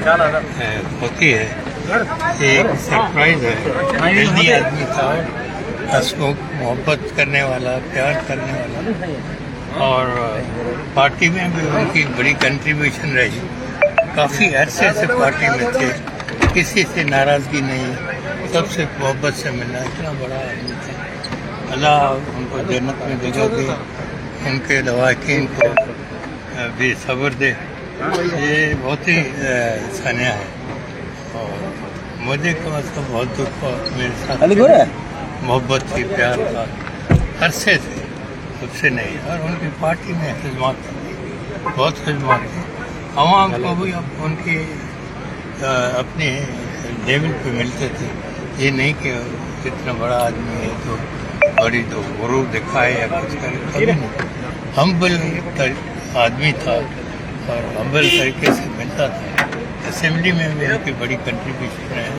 ہوتی ہے. ایک سرپرائز ہے. ہیلدی آدمی تھا, ہنسمکھ, محبت کرنے والا, پیار کرنے والا, اور پارٹی میں بھی ان کی بڑی کنٹریبیوشن رہی. کافی عرصے سے پارٹی میں تھے, کسی سے ناراضگی نہیں, سب سے محبت سے ملنا. اتنا بڑا آدمی تھا. اللہ ان کو جنت میں جگہ دے, ان کے لواحقین کو بھی صبر دے. یہ بہت ہی سانحہ ہے, اور مجھے کم از کم بہت دکھ ہوا. میرے ساتھ محبت تھی, پیار تھا, عرصے سے, خود سے نہیں. اور ان کی پارٹی میں خدمات تھی, بہت خدمات تھی. عوام کو بھی اب ان کی اپنے لیول پہ ملتے تھے. یہ نہیں کہ اتنا بڑا آدمی ہے تو بڑی تو غرور دکھائے یا کچھ کرے, کبھی نہیں. ہمبل آدمی تھا اور ہمبل طریقے سے ملتا تھا. اسمبلی میں بھی ان کی بڑی کنٹریبیوشن ہے.